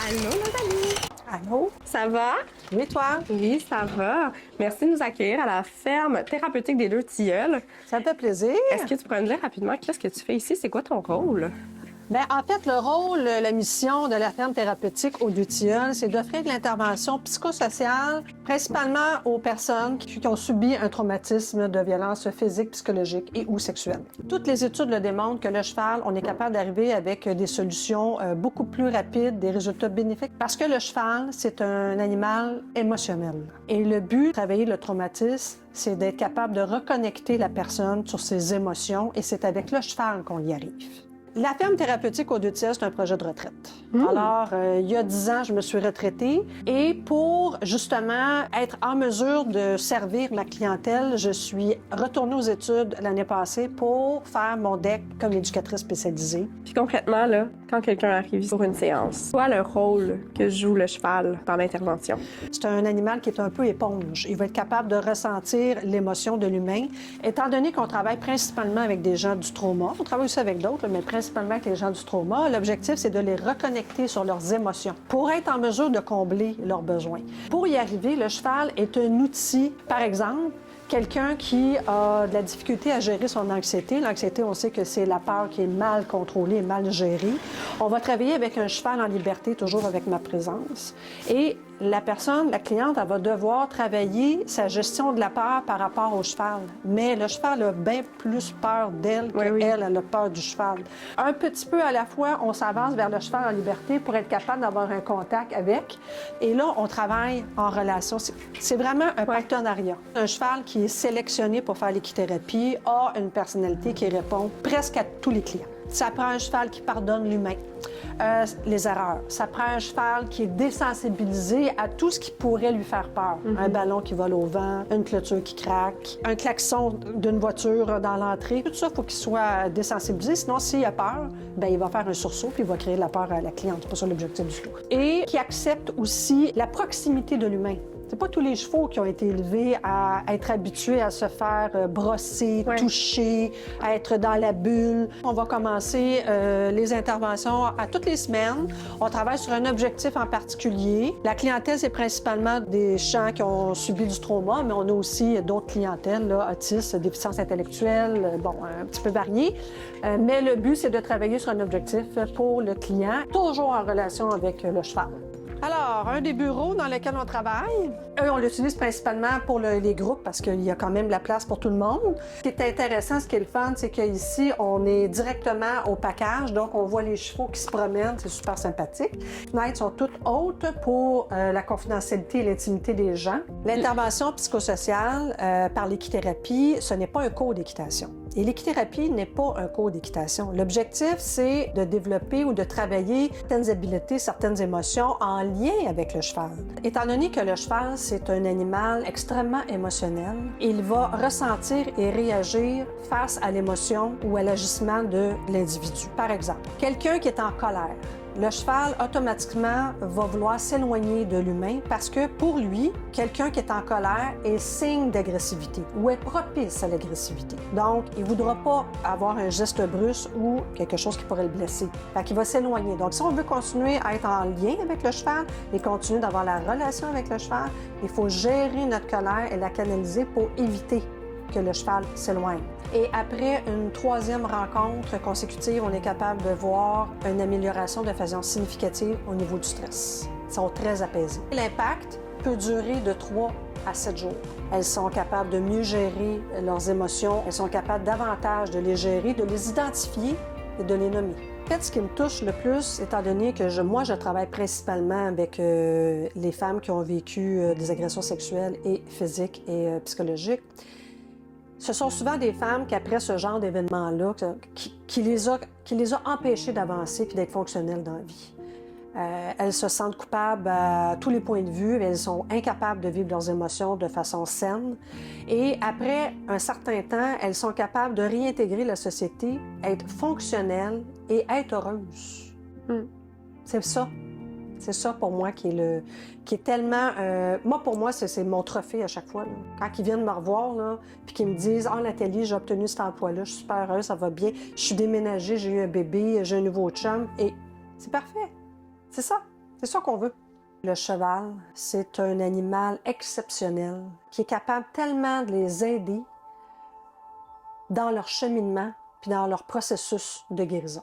Allô, Nathalie! Allô? Ça va? Oui, toi? Oui, ça va. Merci de nous accueillir à la ferme thérapeutique des Deux Tilleuls. Ça me fait plaisir. Est-ce que tu pourrais nous dire rapidement qu'est-ce que tu fais ici? C'est quoi ton rôle? Bien, en fait, le rôle, la mission de la ferme thérapeutique aux Deux Tilleuls, c'est d'offrir de l'intervention psychosociale, principalement aux personnes qui ont subi un traumatisme de violence physique, psychologique et ou sexuelle. Toutes les études le démontrent que le cheval, on est capable d'arriver avec des solutions beaucoup plus rapides, des résultats bénéfiques, parce que le cheval, c'est un animal émotionnel. Et le but de travailler le traumatisme, c'est d'être capable de reconnecter la personne sur ses émotions, et c'est avec le cheval qu'on y arrive. La ferme thérapeutique aux Deux Tilleuls, c'est un projet de retraite. Alors, il y a 10 ans, je me suis retraitée et pour, justement, être en mesure de servir ma clientèle, je suis retournée aux études l'année passée pour faire mon DEC comme éducatrice spécialisée. Puis concrètement, là, quand quelqu'un arrive pour une séance, quoi le rôle que joue le cheval dans l'intervention? C'est un animal qui est un peu éponge. Il va être capable de ressentir l'émotion de l'humain. Étant donné qu'on travaille principalement avec des gens du trauma, on travaille aussi avec d'autres, mais principalement avec les gens du trauma, l'objectif, c'est de les reconnecter sur leurs émotions pour être en mesure de combler leurs besoins. Pour y arriver, le cheval est un outil. Par exemple, quelqu'un qui a de la difficulté à gérer son anxiété. L'anxiété, on sait que c'est la peur qui est mal contrôlée et mal gérée. On va travailler avec un cheval en liberté, toujours avec ma présence. Et la personne, la cliente, elle va devoir travailler sa gestion de la peur par rapport au cheval. Mais le cheval a bien plus peur d'elle qu'elle, elle a peur du cheval. Un petit peu à la fois, on s'avance vers le cheval en liberté pour être capable d'avoir un contact avec. Et là, on travaille en relation. C'est vraiment un partenariat. Un cheval qui est sélectionné pour faire l'équithérapie a une personnalité qui répond presque à tous les clients. Ça prend un cheval qui pardonne l'humain, les erreurs. Ça prend un cheval qui est désensibilisé à tout ce qui pourrait lui faire peur. Un ballon qui vole au vent, une clôture qui craque, un klaxon d'une voiture dans l'entrée. Tout ça, il faut qu'il soit désensibilisé. Sinon, s'il a peur, bien, il va faire un sursaut puis il va créer de la peur à la cliente. C'est pas ça l'objectif du tout. Et qui accepte aussi la proximité de l'humain. C'est pas tous les chevaux qui ont été élevés à être habitués à se faire brosser, toucher, à être dans la bulle. On va commencer les interventions à toutes les semaines. On travaille sur un objectif en particulier. La clientèle, c'est principalement des gens qui ont subi du trauma, mais on a aussi d'autres clientèles, là, autistes, déficiences intellectuelles, bon, un petit peu variées. Mais le but, c'est de travailler sur un objectif pour le client, toujours en relation avec le cheval. Alors, un des bureaux dans lesquels on travaille, on l'utilise principalement pour les groupes parce qu'il y a quand même de la place pour tout le monde. Ce qui est intéressant, ce qui est le fun, c'est qu'ici, on est directement au package, donc on voit les chevaux qui se promènent, c'est super sympathique. Les fenêtres sont toutes hautes pour la confidentialité et l'intimité des gens. L'intervention psychosociale par l'équithérapie, ce n'est pas un cours d'équitation. Et l'équithérapie n'est pas un cours d'équitation. L'objectif, c'est de développer ou de travailler certaines habiletés, certaines émotions en lien avec le cheval. Étant donné que le cheval, c'est un animal extrêmement émotionnel, il va ressentir et réagir face à l'émotion ou à l'agissement de l'individu. Par exemple, quelqu'un qui est en colère, le cheval, automatiquement, va vouloir s'éloigner de l'humain parce que, pour lui, quelqu'un qui est en colère est signe d'agressivité ou est propice à l'agressivité. Donc, il ne voudra pas avoir un geste brusque ou quelque chose qui pourrait le blesser. Fait qu'il va s'éloigner. Donc, si on veut continuer à être en lien avec le cheval et continuer d'avoir la relation avec le cheval, il faut gérer notre colère et la canaliser pour éviter que le cheval s'éloigne. Et après une troisième rencontre consécutive, on est capable de voir une amélioration de façon significative au niveau du stress. Ils sont très apaisés. L'impact peut durer de 3 à 7 jours. Elles sont capables de mieux gérer leurs émotions. Elles sont capables davantage de les gérer, de les identifier et de les nommer. En fait, ce qui me touche le plus, étant donné que moi, je travaille principalement avec les femmes qui ont vécu des agressions sexuelles et physiques et psychologiques, ce sont souvent des femmes qui, après ce genre d'événement-là, qui les a empêchées d'avancer et d'être fonctionnelles dans la vie. Elles se sentent coupables à tous les points de vue, elles sont incapables de vivre leurs émotions de façon saine. Et après un certain temps, elles sont capables de réintégrer la société, être fonctionnelles et être heureuses. C'est ça. C'est ça pour moi qui est tellement... moi, pour moi, c'est mon trophée à chaque fois. Là. Quand ils viennent me revoir, là, puis qu'ils me disent « Ah, Nathalie, j'ai obtenu cet emploi-là, je suis super heureuse, ça va bien, je suis déménagée, j'ai eu un bébé, j'ai un nouveau chum. » Et c'est parfait. C'est ça. C'est ça qu'on veut. Le cheval, c'est un animal exceptionnel qui est capable tellement de les aider dans leur cheminement puis dans leur processus de guérison.